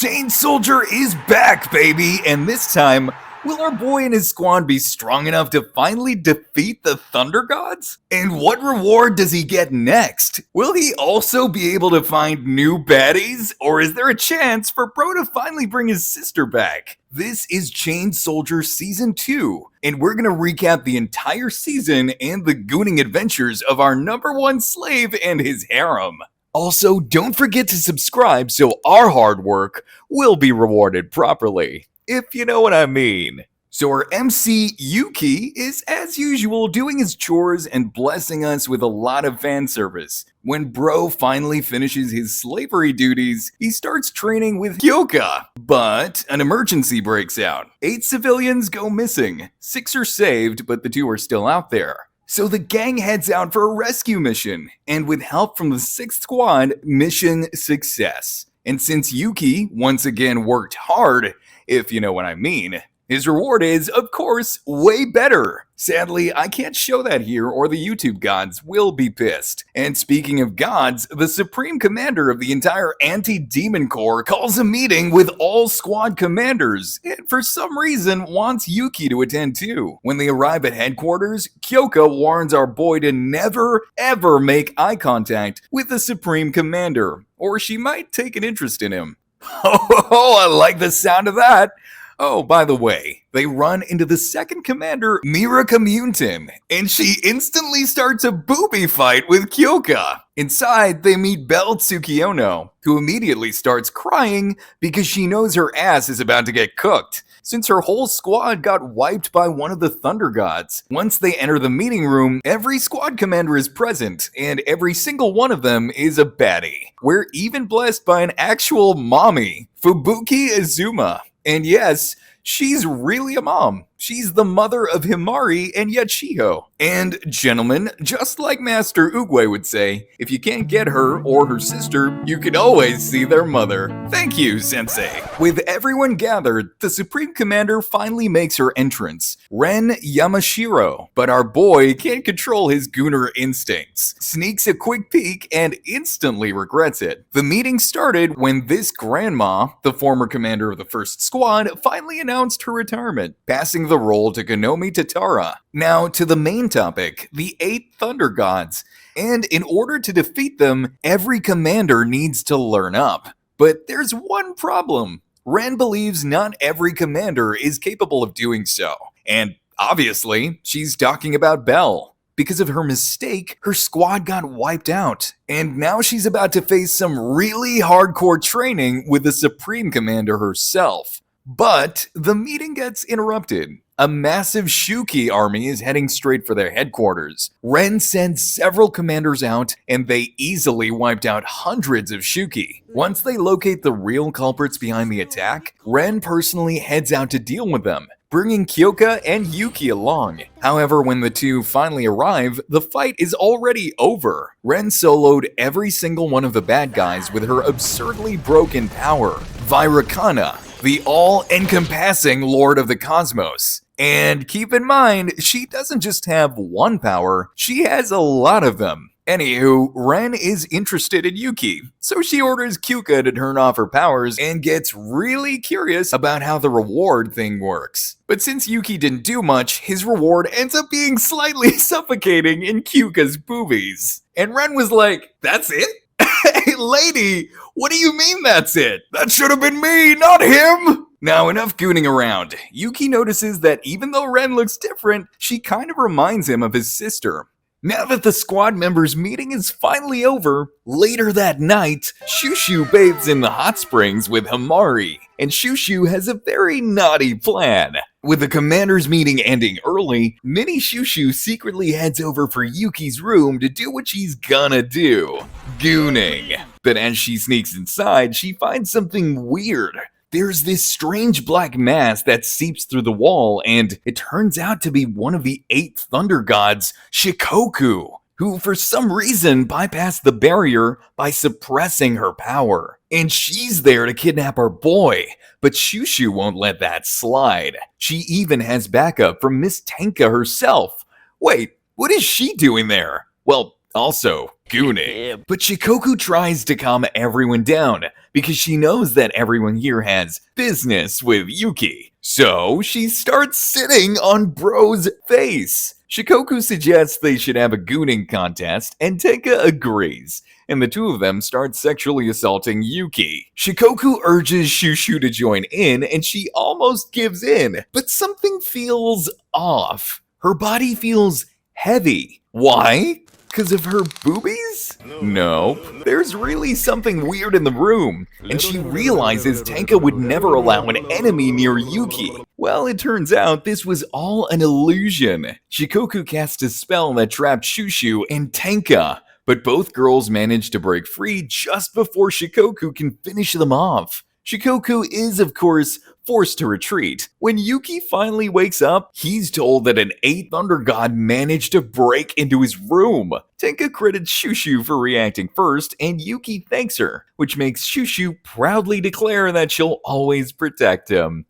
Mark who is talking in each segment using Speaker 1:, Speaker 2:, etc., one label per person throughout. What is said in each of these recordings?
Speaker 1: Chain Soldier is back, baby! And this time, will our boy and his squad be strong enough to finally defeat the Thunder Gods? And what reward does he get next? Will he also be able to find new baddies? Or is there a chance for Bro to finally bring his sister back? This is Chain Soldier Season 2, and we're gonna recap the entire season and the gooning adventures of our #1 slave and his harem. Also, don't forget to subscribe so our hard work will be rewarded properly, if you know what I mean. So our MC, Yuuki, is as usual doing his chores and blessing us with a lot of fan service. When Bro finally finishes his slavery duties, he starts training with Kyoka. But an emergency breaks out. 8 civilians go missing. 6 are saved, but the 2 are still out there. So the gang heads out for a rescue mission, and with help from the 6th squad, mission success. And since Yuuki once again worked hard, if you know what I mean, his reward is, of course, way better. Sadly, I can't show that here or the YouTube gods will be pissed. And speaking of gods, the supreme commander of the entire anti-demon corps calls a meeting with all squad commanders, and for some reason wants Yuuki to attend too. When they arrive at headquarters, Kyoka warns our boy to never ever make eye contact with the supreme commander, or she might take an interest in him. Oh, I like the sound of that. Oh, by the way, they run into the 2nd commander, Mira Communton, and she instantly starts a booby fight with Kyoka. Inside, they meet Belle Tsukiono, who immediately starts crying because she knows her ass is about to get cooked, since her whole squad got wiped by one of the Thunder Gods. Once they enter the meeting room, every squad commander is present, and every single one of them is a baddie. We're even blessed by an actual mommy, Fubuki Azuma. And yes, she's really a mom. She's the mother of Himari and Yachiho. And gentlemen, just like Master Oogway would say, if you can't get her or her sister, you can always see their mother. Thank you, Sensei. With everyone gathered, the Supreme Commander finally makes her entrance, Ren Yamashiro. But our boy can't control his gooner instincts, sneaks a quick peek, and instantly regrets it. The meeting started when this grandma, the former commander of the 1st squad, finally announced her retirement, passing the role to Konomi Tatara. Now to the main topic, the 8 Thunder Gods. And in order to defeat them, every commander needs to learn up. But there's one problem. Ren believes not every commander is capable of doing so. And obviously, she's talking about Belle. Because of her mistake, her squad got wiped out. And now she's about to face some really hardcore training with the Supreme Commander herself. But the meeting gets interrupted. A massive Shuki army is heading straight for their headquarters. Ren sends several commanders out, and they easily wiped out hundreds of Shuki. Once they locate the real culprits behind the attack, Ren personally heads out to deal with them, bringing Kyoka and Yuuki along. However, when the 2 finally arrive, the fight is already over. Ren soloed every single one of the bad guys with her absurdly broken power, Virakana, the all-encompassing Lord of the Cosmos. And keep in mind, she doesn't just have one power, she has a lot of them. Anywho, Ren is interested in Yuuki, so she orders Kyoka to turn off her powers and gets really curious about how the reward thing works. But since Yuuki didn't do much, his reward ends up being slightly suffocating in Kyoka's boobies. And Ren was like, "That's it? Hey lady, what do you mean that's it? That should have been me, not him!" Now enough gooning around. Yuuki notices that even though Ren looks different, she kind of reminds him of his sister. Now that the squad members' meeting is finally over, later that night, Shushu bathes in the hot springs with Himari, and Shushu has a very naughty plan. With the commanders' meeting ending early, Mini Shushu secretly heads over for Yuki's room to do what she's gonna do, gooning. But as she sneaks inside, she finds something weird. There's this strange black mass that seeps through the wall, and it turns out to be one of the 8 Thunder Gods, Shikoku, who for some reason bypassed the barrier by suppressing her power. And she's there to kidnap our boy, but Shushu won't let that slide. She even has backup from Miss Tenka herself. Wait, what is she doing there? Well, also gooning. But Shikoku tries to calm everyone down, because she knows that everyone here has business with Yuuki. So she starts sitting on Bro's face. Shikoku suggests they should have a gooning contest, and Tenka agrees, and the two of them start sexually assaulting Yuuki. Shikoku urges Shushu to join in, and she almost gives in, but something feels off. Her body feels heavy. Why? Because of her boobies? Nope. There's really something weird in the room, and she realizes Tenka would never allow an enemy near Yuuki. Well, it turns out this was all an illusion. Shikoku cast a spell that trapped Shushu and Tenka, but both girls manage to break free just before Shikoku can finish them off. Shikoku is, of course, forced to retreat. When Yuuki finally wakes up, he's told that an 8th Thunder God managed to break into his room. Tenka credits Shushu for reacting first, and Yuuki thanks her, which makes Shushu proudly declare that she'll always protect him.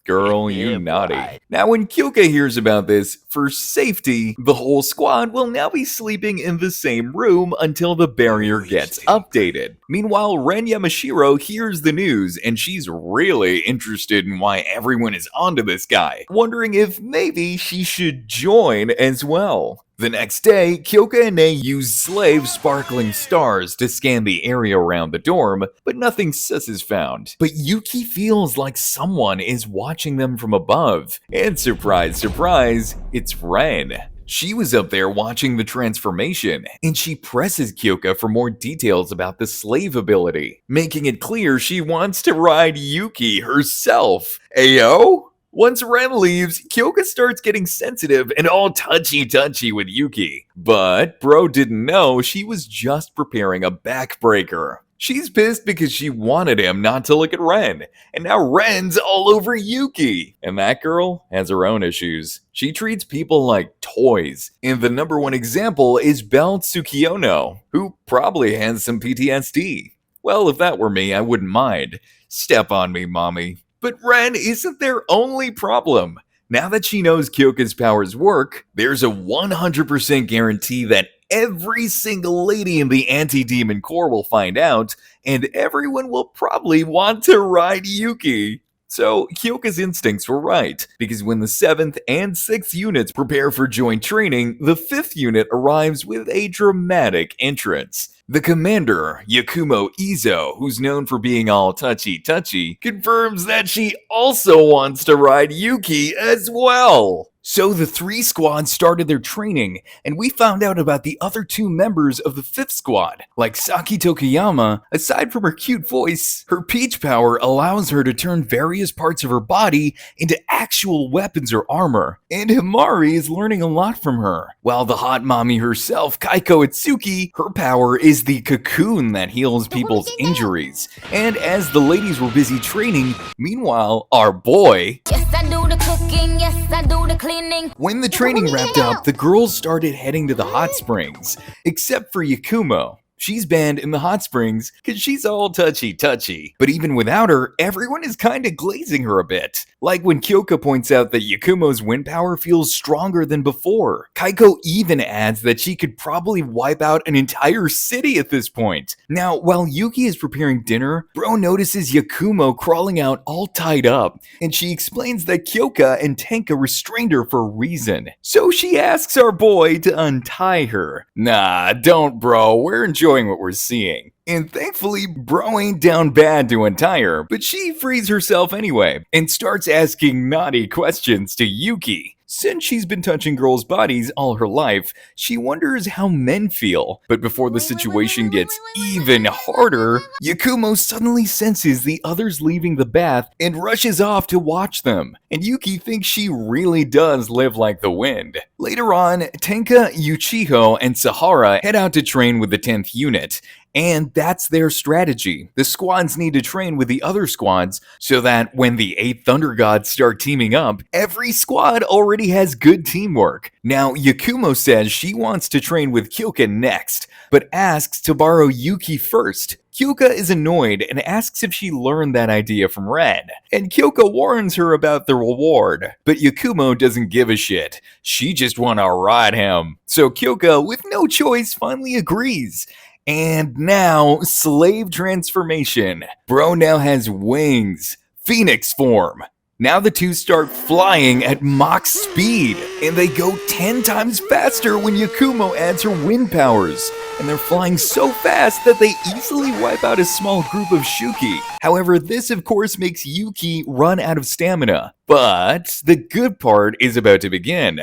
Speaker 1: Girl, you naughty. Now, when Kyoka hears about this, for safety, the whole squad will now be sleeping in the same room until the barrier gets updated. Meanwhile, Ren Yamashiro hears the news, and she's really interested in why everyone is onto this guy, wondering if maybe she should join as well. The next day, Kyoka and Nei use slave sparkling stars to scan the area around the dorm, but nothing sus is found. But Yuuki feels like someone is watching them from above. And surprise, surprise, it's Ren. She was up there watching the transformation, and she presses Kyoka for more details about the slave ability, making it clear she wants to ride Yuuki herself. Ayo? Once Ren leaves, Kyoka starts getting sensitive and all touchy-touchy with Yuuki. But Bro didn't know she was just preparing a backbreaker. She's pissed because she wanted him not to look at Ren, and now Ren's all over Yuuki. And that girl has her own issues. She treats people like toys, and the number one example is Belle Tsukiono, who probably has some PTSD. Well, if that were me, I wouldn't mind. Step on me, mommy. But Ren isn't their only problem. Now that she knows Kyoka's powers work, there's a 100% guarantee that every single lady in the Anti-Demon Corps will find out, and everyone will probably want to ride Yuuki. So Kyoka's instincts were right, because when the 7th and 6th units prepare for joint training, the 5th unit arrives with a dramatic entrance. The commander, Yakumo Izo, who's known for being all touchy-touchy, confirms that she also wants to ride Yuuki as well. So the 3 squads started their training, and we found out about the other 2 members of the 5th squad. Like Saki Tokuyama, aside from her cute voice, her peach power allows her to turn various parts of her body into actual weapons or armor, and Himari is learning a lot from her. While the hot mommy herself, Kaiko Itsuki, her power is the cocoon that heals people's injuries. And as the ladies were busy training, meanwhile, our boy...
Speaker 2: Yes, I do the cooking, yes, I do the cleaning.
Speaker 1: When the training wrapped up, the girls started heading to the hot springs, except for Yakumo. She's banned in the hot springs because she's all touchy-touchy. But even without her, everyone is kinda glazing her a bit. Like when Kyoka points out that Yakumo's wind power feels stronger than before. Kaiko even adds that she could probably wipe out an entire city at this point. Now, while Yuuki is preparing dinner, Bro notices Yakumo crawling out all tied up, and she explains that Kyoka and Tenka restrained her for a reason. So she asks our boy to untie her. Nah, don't, bro, we're enjoying what we're seeing. And thankfully, Bro ain't down bad to untie her, but she frees herself anyway, and starts asking naughty questions to Yuuki. Since she's been touching girls' bodies all her life, she wonders how men feel. But before the situation gets even harder, Yakumo suddenly senses the others leaving the bath and rushes off to watch them. And Yuuki thinks she really does live like the wind. Later on, Tenka, Yuchiho, and Sahara head out to train with the 10th unit. And that's their strategy. The squads need to train with the other squads so that when the 8 Thunder Gods start teaming up, every squad already has good teamwork. Now, Yakumo says she wants to train with Kyoka next, but asks to borrow Yuuki first. Kyoka is annoyed and asks if she learned that idea from Ren, and Kyoka warns her about the reward, but Yakumo doesn't give a shit. She just wanna ride him. So Kyoka, with no choice, finally agrees. And now, slave transformation. Bro now has wings, phoenix form. Now the two start flying at Mach speed, and they go 10 times faster when Yakumo adds her wind powers. And they're flying so fast that they easily wipe out a small group of Shuki. However, this of course makes Yuki run out of stamina. But the good part is about to begin.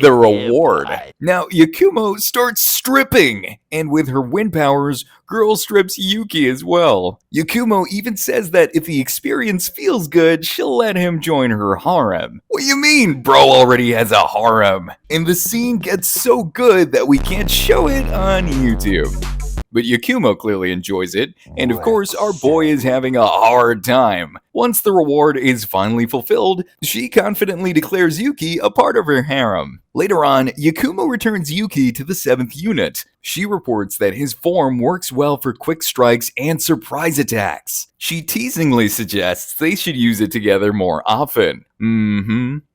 Speaker 1: The reward. Now, Yakumo starts stripping, and with her wind powers, girl strips Yuki as well. Yakumo even says that if the experience feels good, she'll let him join her harem. What do you mean, bro already has a harem? And the scene gets so good that we can't show it on YouTube. But Yakumo clearly enjoys it, and of course our boy is having a hard time. Once the reward is finally fulfilled, she confidently declares Yuki a part of her harem. Later on, Yakumo returns Yuki to the 7th unit. She reports that his form works well for quick strikes and surprise attacks. She teasingly suggests they should use it together more often.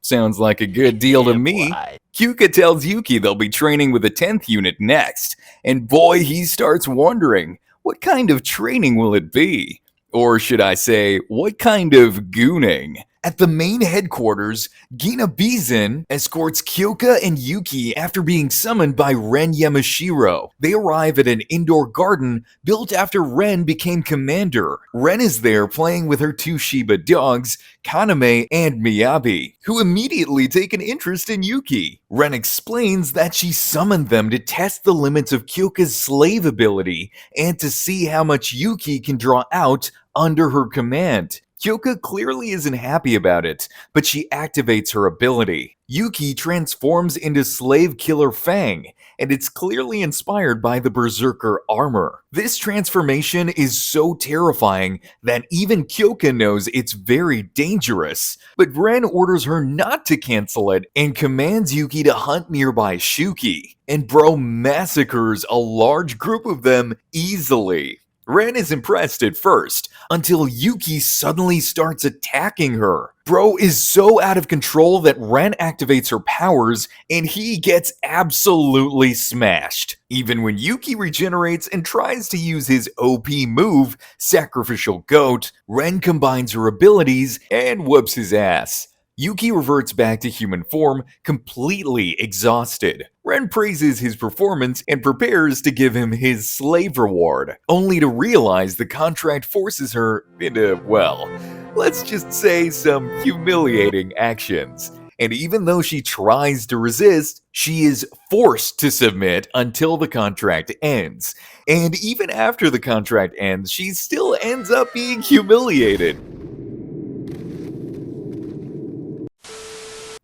Speaker 1: Sounds like a good deal to me. Kyuka tells Yuki they'll be training with the 10th unit next, and boy, he starts wondering, what kind of training will it be? Or should I say, what kind of gooning? At the main headquarters, Gina Bizin escorts Kyoka and Yuki after being summoned by Ren Yamashiro. They arrive at an indoor garden built after Ren became commander. Ren is there playing with her 2 Shiba dogs, Kaname and Miyabi, who immediately take an interest in Yuki. Ren explains that she summoned them to test the limits of Kyoka's slave ability and to see how much Yuki can draw out under her command. Kyoka clearly isn't happy about it, but she activates her ability. Yuki transforms into Slave Killer Fang, and it's clearly inspired by the Berserker armor. This transformation is so terrifying that even Kyoka knows it's very dangerous, but Ren orders her not to cancel it and commands Yuki to hunt nearby Shuki, and bro massacres a large group of them easily. Ren is impressed at first, until Yuki suddenly starts attacking her. Bro is so out of control that Ren activates her powers, and he gets absolutely smashed. Even when Yuki regenerates and tries to use his OP move, Sacrificial Goat, Ren combines her abilities and whoops his ass. Yuki reverts back to human form, completely exhausted. Ren praises his performance and prepares to give him his slave reward, only to realize the contract forces her into, well, let's just say some humiliating actions. And even though she tries to resist, she is forced to submit until the contract ends. And even after the contract ends, she still ends up being humiliated.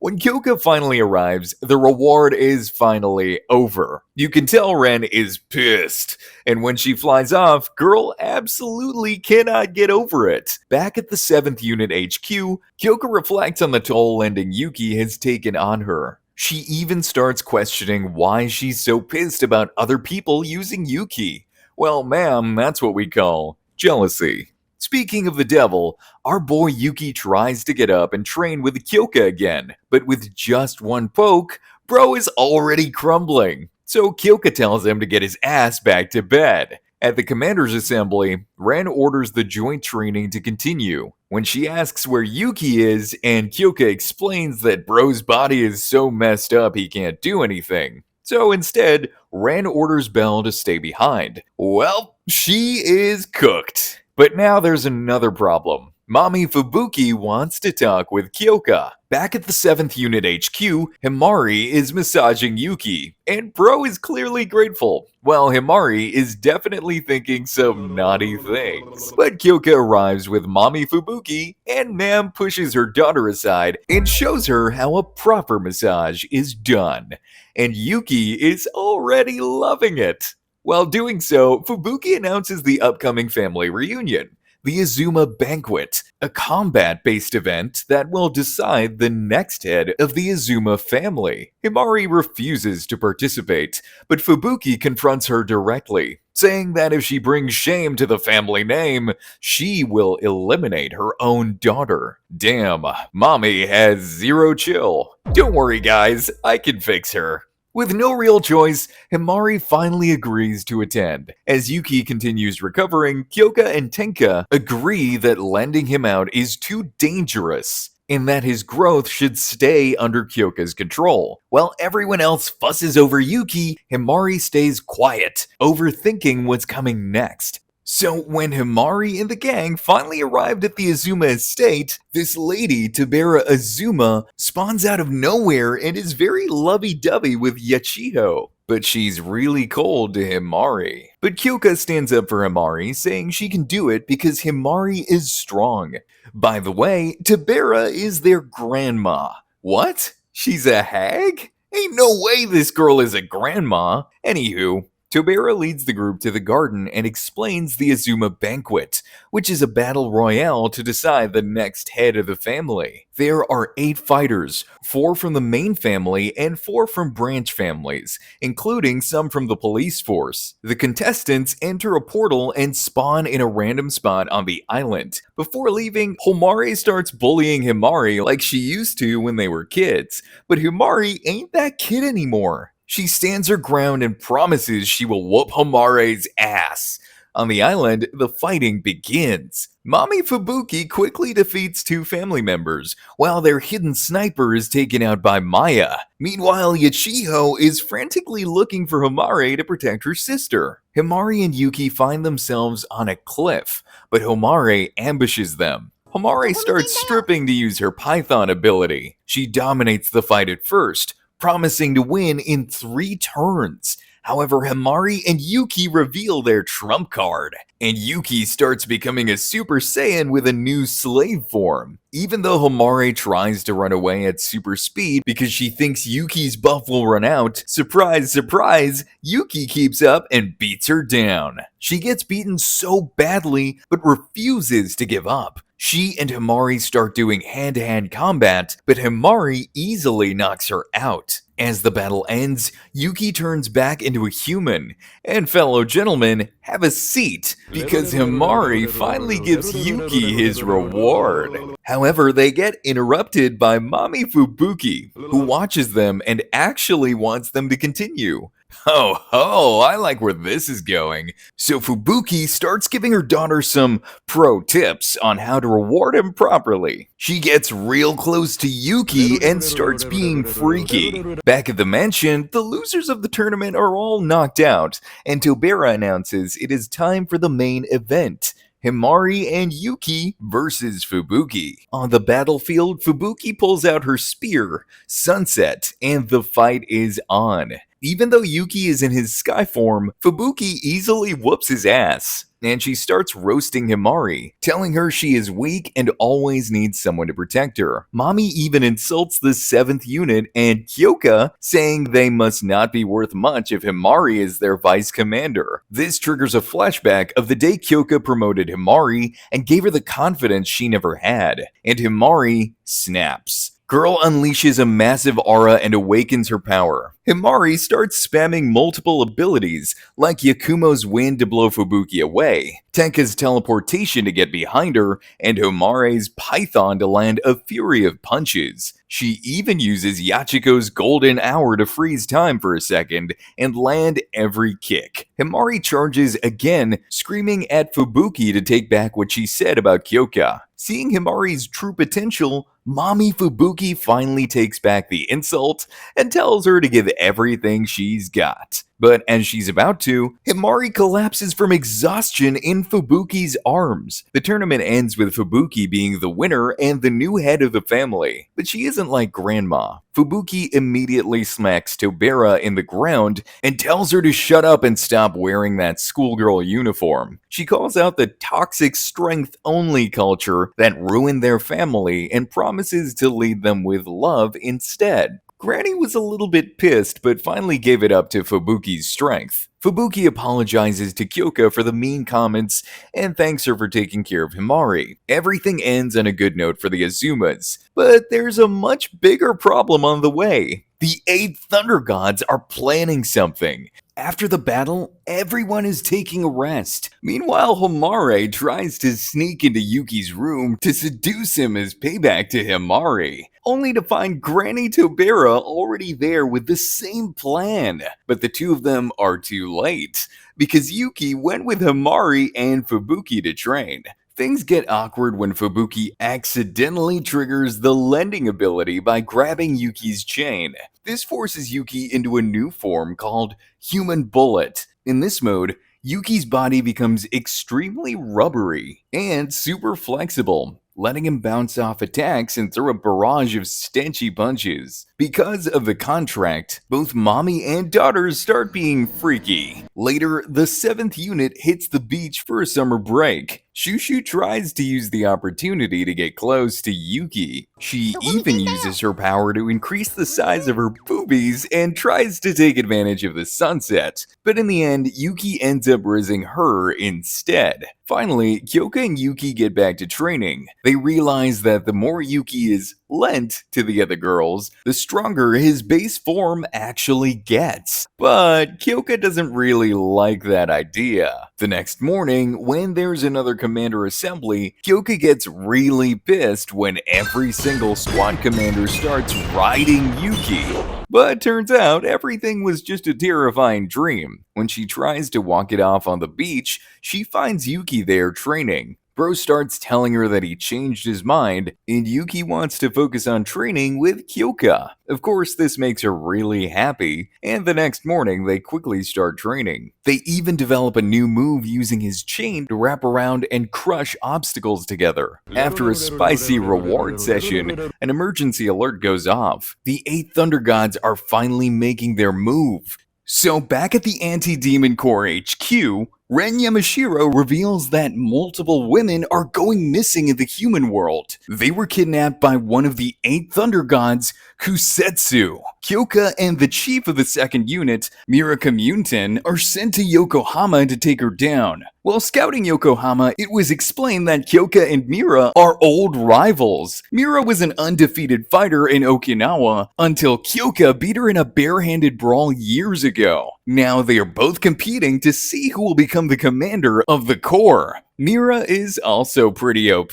Speaker 1: When Kyoka finally arrives, the reward is finally over. You can tell Ren is pissed, and when she flies off, girl absolutely cannot get over it. Back at the 7th Unit HQ, Kyoka reflects on the toll ending Yuki has taken on her. She even starts questioning why she's so pissed about other people using Yuki. Well, ma'am, that's what we call jealousy. Speaking of the devil, our boy Yuki tries to get up and train with Kyoka again, but with just one poke, bro is already crumbling. So Kyoka tells him to get his ass back to bed. At the commander's assembly, Ren orders the joint training to continue. When she asks where Yuki is, and Kyoka explains that bro's body is so messed up he can't do anything. So instead, Ren orders Belle to stay behind. Well, she is cooked. But now there's another problem. Mommy Fubuki wants to talk with Kyoka. Back at the 7th Unit HQ, Himari is massaging Yuki, and bro is clearly grateful, while Himari is definitely thinking some naughty things. But Kyoka arrives with Mommy Fubuki, and ma'am pushes her daughter aside and shows her how a proper massage is done. And Yuki is already loving it. While doing so, Fubuki announces the upcoming family reunion, the Azuma Banquet, a combat-based event that will decide the next head of the Azuma family. Himari refuses to participate, but Fubuki confronts her directly, saying that if she brings shame to the family name, she will eliminate her own daughter. Damn, mommy has zero chill. Don't worry guys, I can fix her. With no real choice, Himari finally agrees to attend. As Yuki continues recovering, Kyoka and Tenka agree that lending him out is too dangerous and that his growth should stay under Kyoka's control. While everyone else fusses over Yuki, Himari stays quiet, overthinking what's coming next. So when Himari and the gang finally arrived at the Azuma estate, this lady, Tabera Azuma, spawns out of nowhere and is very lovey-dovey with Yachiho. But she's really cold to Himari. But Kyoka stands up for Himari, saying she can do it because Himari is strong. By the way, Tabera is their grandma. What? She's a hag? Ain't no way this girl is a grandma. Anywho, Tobera leads the group to the garden and explains the Azuma Banquet, which is a battle royale to decide the next head of the family. There are 8 fighters, 4 from the main family and 4 from branch families, including some from the police force. The contestants enter a portal and spawn in a random spot on the island. Before leaving, Himari starts bullying Himari like she used to when they were kids, but Himari ain't that kid anymore. She stands her ground and promises she will whoop Himari's ass. On the island, the fighting begins. Mami Fubuki quickly defeats 2 family members, while their hidden sniper is taken out by Maya. Meanwhile, Yachiho is frantically looking for Himari to protect her sister. Himari and Yuki find themselves on a cliff, but Himari ambushes them. Himari starts stripping to use her Python ability. She dominates the fight at first, promising to win in 3 turns. However, Himari and Yuki reveal their trump card, and Yuki starts becoming a Super Saiyan with a new slave form. Even though Himari tries to run away at super speed because she thinks Yuki's buff will run out, surprise, surprise, Yuki keeps up and beats her down. She gets beaten so badly, but refuses to give up. She and Himari start doing hand-to-hand combat, but Himari easily knocks her out. As the battle ends, Yuki turns back into a human. And fellow gentlemen, have a seat, because Himari finally gives Yuki his reward. However, they get interrupted by Mami Fubuki, who watches them and actually wants them to continue. Ho ho, I like where this is going. So Fubuki starts giving her daughter some pro tips on how to reward him properly. She gets real close to Yuki and starts being freaky. Back at the mansion, the losers of the tournament are all knocked out, and Tobera announces it is time for the main event. Himari and Yuki versus Fubuki. On the battlefield, Fubuki pulls out her spear, Sunset, and the fight is on. Even though Yuki is in his sky form, Fubuki easily whoops his ass, and she starts roasting Himari, telling her she is weak and always needs someone to protect her. Mami even insults the 7th unit and Kyoka, saying they must not be worth much if Himari is their vice commander. This triggers a flashback of the day Kyoka promoted Himari and gave her the confidence she never had, and Himari snaps. Girl unleashes a massive aura and awakens her power. Himari starts spamming multiple abilities, like Yakumo's wind to blow Fubuki away, Tenka's teleportation to get behind her, and Himari's Python to land a fury of punches. She even uses Yachiko's golden hour to freeze time for a second and land every kick. Himari charges again, screaming at Fubuki to take back what she said about Kyoka. Seeing Himari's true potential, Mami Fubuki finally takes back the insult and tells her to give everything she's got. But as she's about to, Himari collapses from exhaustion in Fubuki's arms. The tournament ends with Fubuki being the winner and the new head of the family. But she isn't like Grandma. Fubuki immediately smacks Tobera in the ground and tells her to shut up and stop wearing that schoolgirl uniform. She calls out the toxic strength-only culture that ruined their family and promises to lead them with love instead. Granny was a little bit pissed, but finally gave it up to Fubuki's strength. Fubuki apologizes to Kyoka for the mean comments and thanks her for taking care of Himari. Everything ends on a good note for the Azumas, but there's a much bigger problem on the way. The 8 Thunder Gods are planning something. After the battle, everyone is taking a rest. Meanwhile, Homare tries to sneak into Yuki's room to seduce him as payback to Himari, only to find Granny Tobera already there with the same plan. But the two of them are too late, because Yuki went with Himari and Fubuki to train. Things get awkward when Fubuki accidentally triggers the lending ability by grabbing Yuki's chain. This forces Yuki into a new form called Human Bullet. In this mode, Yuki's body becomes extremely rubbery and super flexible, letting him bounce off attacks and throw a barrage of stenchy punches. Because of the contract, both mommy and daughters start being freaky. Later, the 7th unit hits the beach for a summer break. Shushu tries to use the opportunity to get close to Yuki. She even uses her power to increase the size of her boobies and tries to take advantage of the sunset. But in the end, Yuki ends up raising her instead. Finally, Kyoka and Yuki get back to training. They realize that the more Yuki is lent to the other girls, the stronger his base form actually gets. But Kyoka doesn't really like that idea. The next morning, when there's another commander assembly, Kyoka gets really pissed when every single squad commander starts riding Yuki. But turns out everything was just a terrifying dream. When she tries to walk it off on the beach, she finds Yuki there training. Bro starts telling her that he changed his mind, and Yuki wants to focus on training with Kyoka. Of course, this makes her really happy, and the next morning they quickly start training. They even develop a new move using his chain to wrap around and crush obstacles together. After a spicy reward session, an emergency alert goes off. The 8 Thunder Gods are finally making their move. So back at the Anti-Demon Corps HQ, Ren Yamashiro reveals that multiple women are going missing in the human world. They were kidnapped by one of the 8 Thunder Gods, Kusetsu. Kyoka and the chief of the 2nd unit, Mira Communton, are sent to Yokohama to take her down. While scouting Yokohama, it was explained that Kyoka and Mira are old rivals. Mira was an undefeated fighter in Okinawa until Kyoka beat her in a barehanded brawl years ago. Now they are both competing to see who will become the commander of the Corps. Mira is also pretty OP.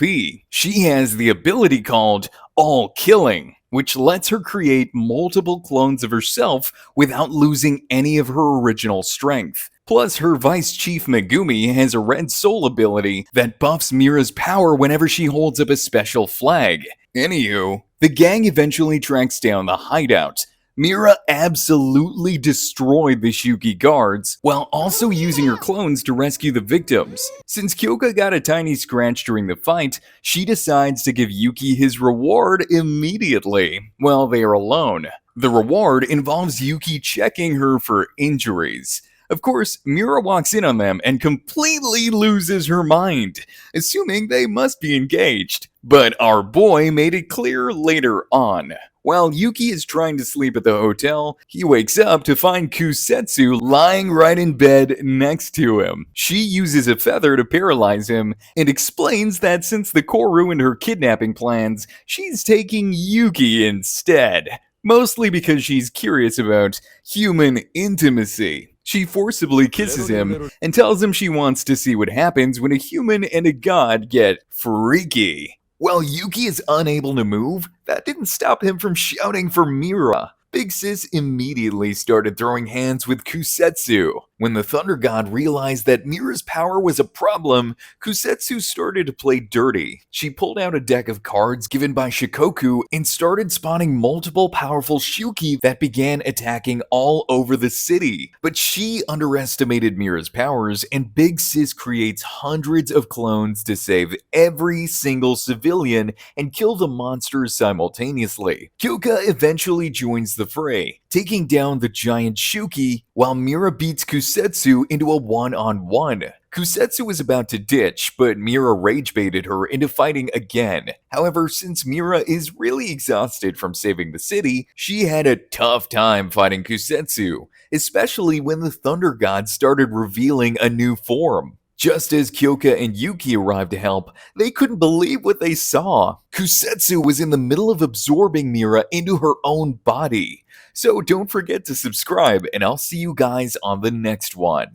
Speaker 1: She has the ability called All Killing, which lets her create multiple clones of herself without losing any of her original strength. Plus, her Vice Chief Megumi has a Red Soul ability that buffs Mira's power whenever she holds up a special flag. Anywho, the gang eventually tracks down the hideout. Mira absolutely destroyed the Shuki guards, while also using her clones to rescue the victims. Since Kyoka got a tiny scratch during the fight, she decides to give Yuki his reward immediately, while they are alone. The reward involves Yuki checking her for injuries. Of course, Mira walks in on them and completely loses her mind, assuming they must be engaged. But our boy made it clear later on. While Yuki is trying to sleep at the hotel, he wakes up to find Kusetsu lying right in bed next to him. She uses a feather to paralyze him and explains that since the Corps ruined her kidnapping plans, she's taking Yuki instead. Mostly because she's curious about human intimacy. She forcibly kisses him and tells him she wants to see what happens when a human and a god get freaky. While Yuki is unable to move, that didn't stop him from shouting for Mira. Big Sis immediately started throwing hands with Kusetsu. When the Thunder God realized that Mira's power was a problem, Kusetsu started to play dirty. She pulled out a deck of cards given by Shikoku and started spawning multiple powerful Shuki that began attacking all over the city. But she underestimated Mira's powers, and Big Sis creates hundreds of clones to save every single civilian and kill the monsters simultaneously. Kyoka eventually joins the fray, taking down the giant Shuki, while Mira beats Kusetsu into a one-on-one. Kusetsu was about to ditch, but Mira rage-baited her into fighting again. However, since Mira is really exhausted from saving the city, she had a tough time fighting Kusetsu, especially when the Thunder God started revealing a new form. Just as Kyoka and Yuki arrived to help, they couldn't believe what they saw. Kusetsu was in the middle of absorbing Mira into her own body. So don't forget to subscribe, and I'll see you guys on the next one.